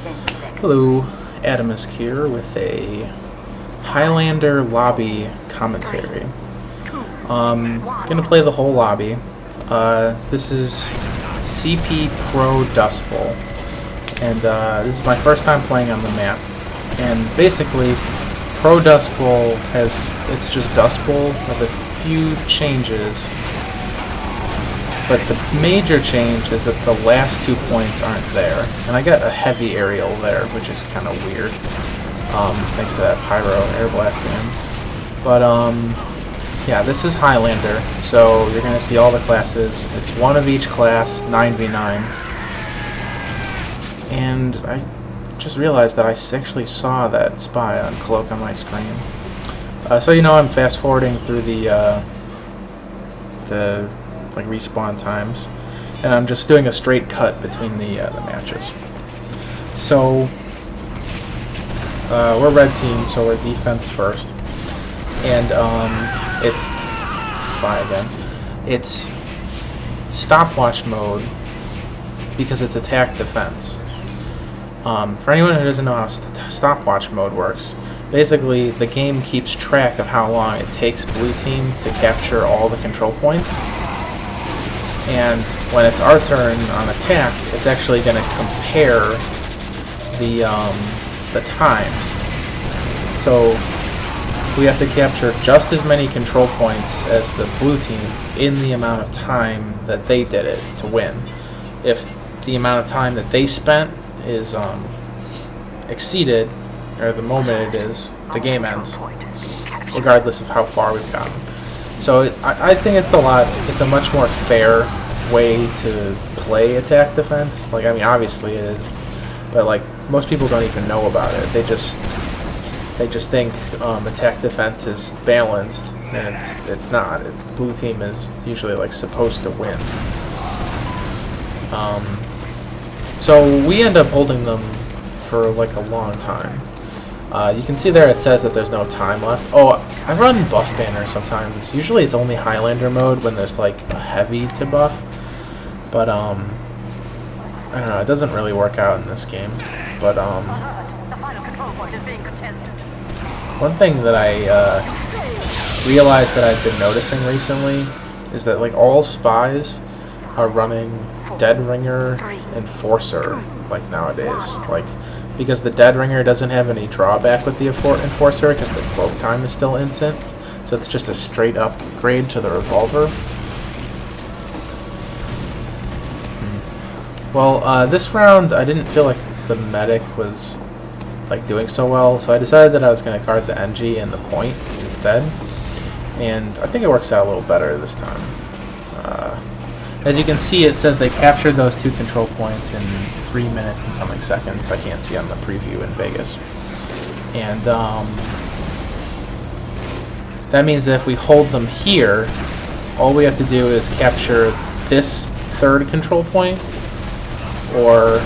Hello, Adamus here with a Highlander Lobby commentary. Gonna play the whole lobby. This is CP Pro Dustbowl, and this is my first time playing on the map. And basically, Pro Dustbowl it's just Dustbowl with a few changes. But the major change is that the last 2 points aren't there. And I got a heavy aerial there, which is kind of weird. Thanks to that pyro air blasting. But, yeah, this is Highlander. So you're going to see all the classes. It's one of each class, 9v9. And I just realized that I actually saw that spy on Cloak on my screen. So you know I'm fast forwarding through the like respawn times, and I'm just doing a straight cut between the matches. So we're red team, so we're defense first, and it's spy again. It's stopwatch mode because it's attack defense. For anyone who doesn't know how stopwatch mode works, basically the game keeps track of how long it takes blue team to capture all the control points. And when it's our turn on attack, it's actually going to compare the times. So we have to capture just as many control points as the blue team in the amount of time that they did it to win. If the amount of time that they spent is exceeded, or the moment it is, the game ends, regardless of how far we've gotten. So I think it's a much more fair way to play attack defense. Like, I mean, obviously it is, but like most people don't even know about it. They just think attack defense is balanced, and it's not. Blue team is usually like supposed to win. So we end up holding them for like a long time. You can see there it says that there's no time left. Oh, I run buff banner sometimes. Usually it's only Highlander mode when there's like a heavy to buff. But I don't know, it doesn't really work out in this game. But one thing that I realized that I've been noticing recently is that like all spies are running Dead Ringer Enforcer like nowadays. Like, because the Dead Ringer doesn't have any drawback with the Enforcer because the cloak time is still instant, so it's just a straight upgrade to the revolver. Well, this round I didn't feel like the medic was like doing so well, so I decided that I was going to guard the NG and the point instead, and I think it works out a little better this time. As you can see, it says they captured those 2 control points in 3 minutes and something seconds. I can't see on the preview in Vegas. And that means that if we hold them here, all we have to do is capture this 3rd control point, or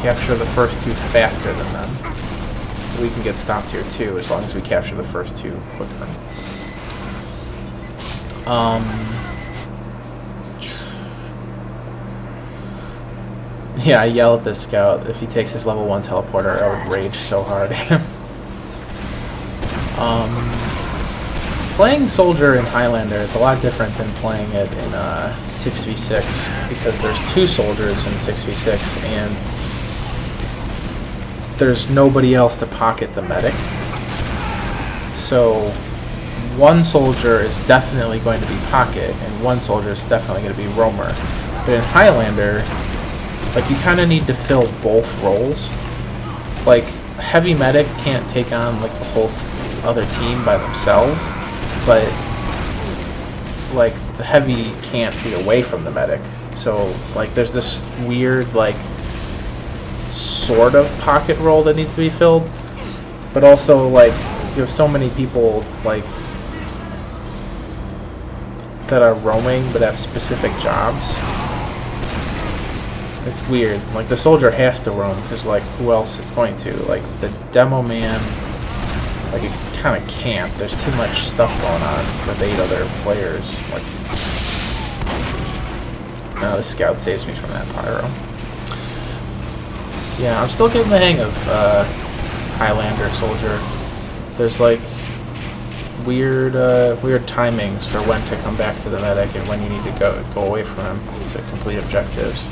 capture the first 2 faster than them. We can get stopped here too, as long as we capture the first 2 quicker. Yeah, I yell at this scout. If he takes his level 1 teleporter, I would rage so hard at him. Playing soldier in Highlander is a lot different than playing it in 6v6, because there's 2 soldiers in 6v6 and there's nobody else to pocket the medic. So 1 soldier is definitely going to be pocket, and 1 soldier is definitely going to be roamer. But in Highlander, like, you kind of need to fill both roles. Like, heavy medic can't take on like the whole other team by themselves, but like the heavy can't be away from the medic. So like there's this weird like sort of pocket role that needs to be filled, but also like you have so many people like that are roaming but have specific jobs. It's weird. Like, the soldier has to roam because like who else is going to? Like the demo man, like, it kind of can't. There's too much stuff going on with 8 other players. Like, no, the scout saves me from that pyro. Yeah, I'm still getting the hang of Highlander Soldier. There's like weird timings for when to come back to the medic and when you need to go away from him to complete objectives.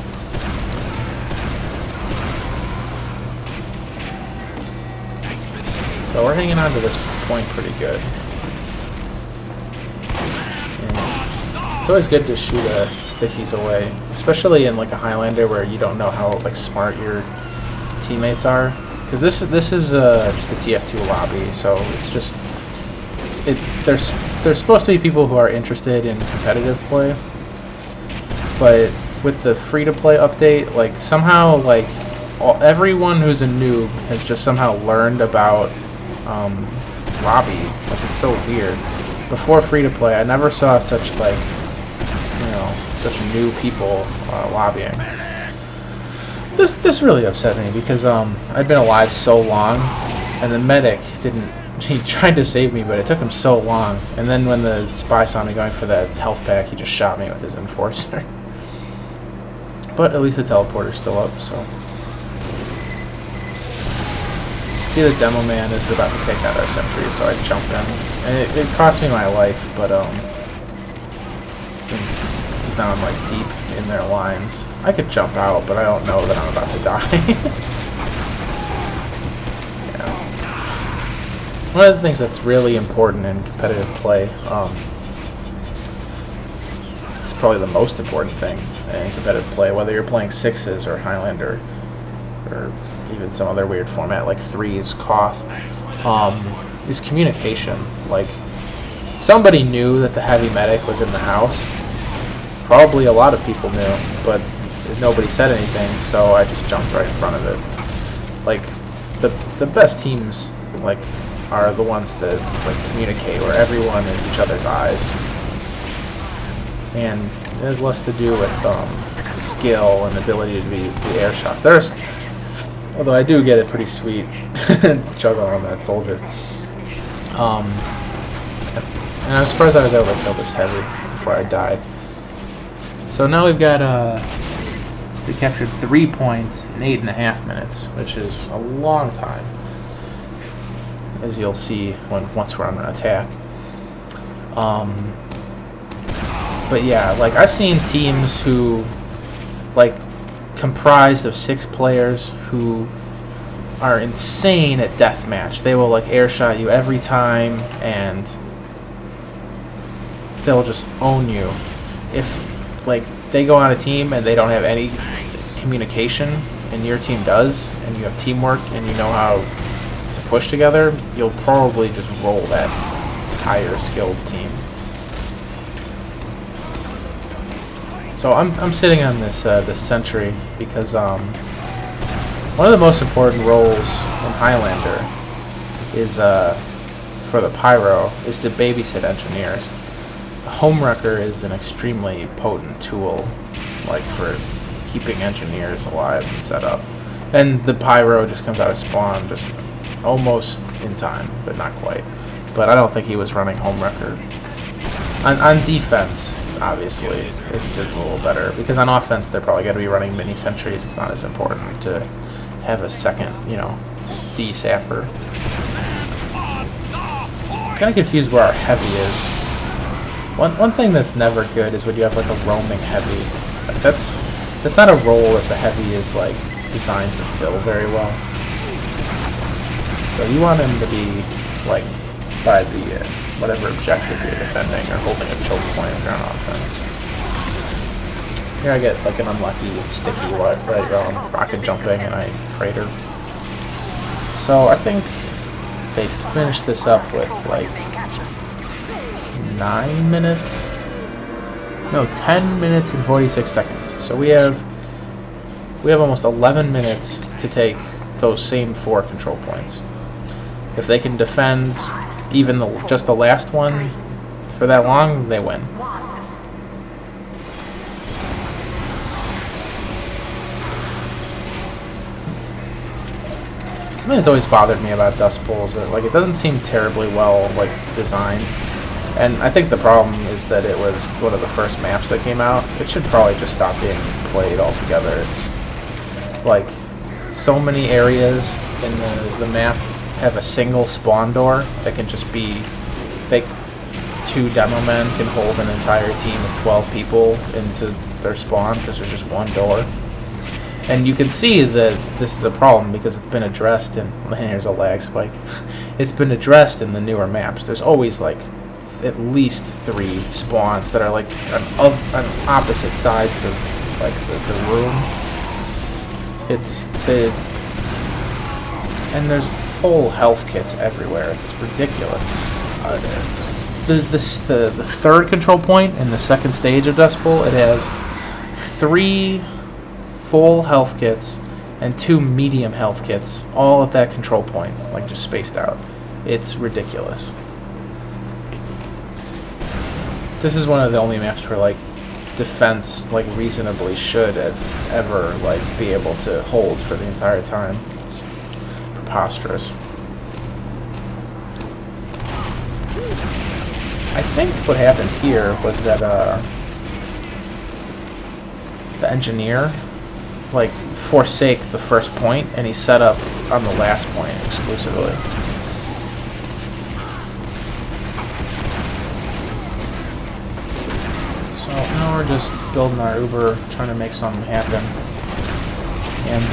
So we're hanging on to this point pretty good. And it's always good to shoot stickies away, especially in like a Highlander where you don't know how like smart your teammates are. Because this is just a TF2 lobby, so it's just there's supposed to be people who are interested in competitive play, but with the free-to-play update, like somehow like everyone who's a noob has just somehow learned about lobby. Like it's so weird. Before free-to-play, I never saw such like such new people lobbying. This really upset me because I'd been alive so long, and the medic didn't. He tried to save me, but it took him so long. And then when the spy saw me going for that health pack, he just shot me with his enforcer. But at least the teleporter's still up, so. See, the demo man is about to take out our sentry, so I jump in. And it cost me my life, but he's now I'm like deep in their lines. I could jump out, but I don't know that I'm about to die. One of the things that's really important in competitive play, it's probably the most important thing in competitive play, whether you're playing sixes or Highlander or even some other weird format like threes, Koth, is communication. Like, somebody knew that the heavy medic was in the house. Probably a lot of people knew, but nobody said anything, so I just jumped right in front of it. Like, the best teams, like, are the ones that like communicate, where everyone is each other's eyes, and it has less to do with skill and ability to be air shots. Although I do get a pretty sweet juggle on that soldier, and I'm surprised I was able to kill this heavy before I died. So now we've got we captured 3 points in 8.5 minutes, which is a long time, as you'll see once we're on an attack. But yeah, like I've seen teams who like comprised of 6 players who are insane at deathmatch. They will like airshot you every time and they'll just own you. If like they go on a team and they don't have any communication and your team does, and you have teamwork and you know how to push together, you'll probably just roll that higher skilled team. So I'm sitting on this this sentry because one of the most important roles in Highlander is for the pyro is to babysit engineers. The homewrecker is an extremely potent tool, like for keeping engineers alive and set up, and the pyro just comes out of spawn just almost in time, but not quite. But I don't think he was running homewrecker. On defense, obviously, it's a little better, because on offense they're probably going to be running mini sentries. It's not as important to have a second, D-sapper. Kind of confused where our heavy is. One thing that's never good is when you have like a roaming heavy. Like that's not a role that the heavy is like designed to fill very well. So you want him to be like by the whatever objective you're defending, or holding a choke point if you're on offense. Here I get like an unlucky sticky right while I'm rocket jumping and I crater. So I think they finished this up with like 9 minutes? No, 10 minutes and 46 seconds. So we have almost 11 minutes to take those same 4 control points. If they can defend even just the last one for that long, they win. Something that's always bothered me about Dustbowl is that it doesn't seem terribly well designed. And I think the problem is that it was one of the first maps that came out. It should probably just stop being played altogether. It's like so many areas in the map have a single spawn door that can just be, they, 2 demo men can hold an entire team of 12 people into their spawn because there's just one door. And you can see that this is a problem because it's been addressed in, here's a lag spike, it's been addressed in the newer maps. There's always like at least 3 spawns that are like on opposite sides of like the room. It's the, and there's full health kits everywhere. It's ridiculous. The third control point in the second stage of Dustbowl, it has 3 full health kits and 2 medium health kits, all at that control point, like just spaced out. It's ridiculous. This is one of the only maps where like defense like reasonably should ever like be able to hold for the entire time. It's preposterous. I think what happened here was that the engineer like forsake the first point and he set up on the last point exclusively. So now we're just building our Uber, trying to make something happen. And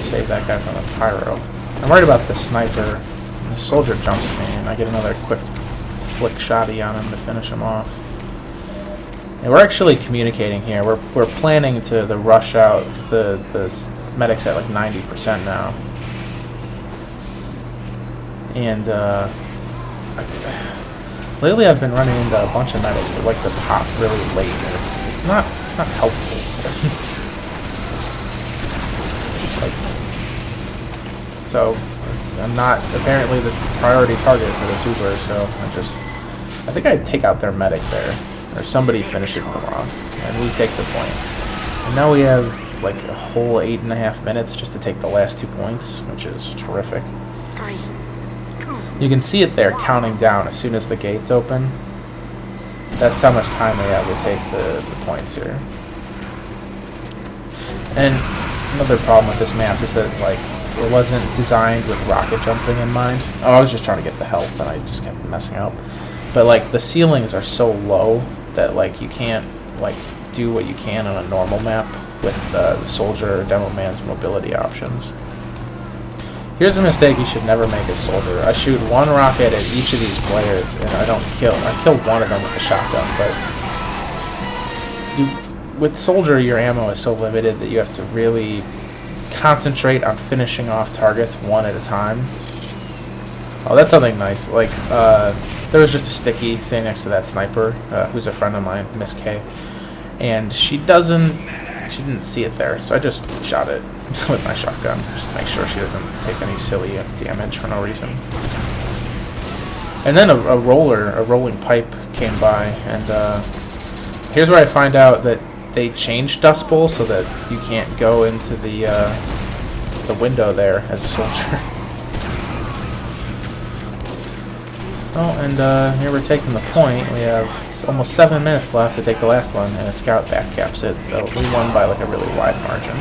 save that guy from the pyro. I'm worried about the sniper. The soldier jumps me and I get another quick flick shotty on him to finish him off. And we're actually communicating here. We're planning to rush out. The medic's at like 90% now. And lately I've been running into a bunch of medics that like to pop really late, and it's not helpful. Like, so I'm not apparently the priority target for this Uber, so I think I'd take out their medic there. Or somebody finishes them off, and we take the point. And now we have like a whole 8.5 minutes just to take the last 2 points, which is terrific. You can see it there counting down as soon as the gates open. That's how much time we have to take the points here. And another problem with this map is that like it wasn't designed with rocket jumping in mind. Oh, I was just trying to get the health and I just kept messing up. But like the ceilings are so low that like you can't like do what you can on a normal map with the soldier or demo man's mobility options. Here's a mistake you should never make as soldier. I shoot 1 rocket at each of these players and I don't kill. I killed 1 of them with the shotgun, but with soldier your ammo is so limited that you have to really concentrate on finishing off targets 1 at a time. Oh, that's something nice. Like there was just a sticky standing next to that sniper, who's a friend of mine, Miss K, and she didn't see it there, so I just shot it with my shotgun just to make sure she doesn't take any silly damage for no reason. And then a rolling pipe came by, and here's where I find out that they changed Dustbowl so that you can't go into the window there as a soldier. Oh, and here we're taking the point. We have almost 7 minutes left to take the last one, and a scout backcaps it, so we won by like a really wide margin.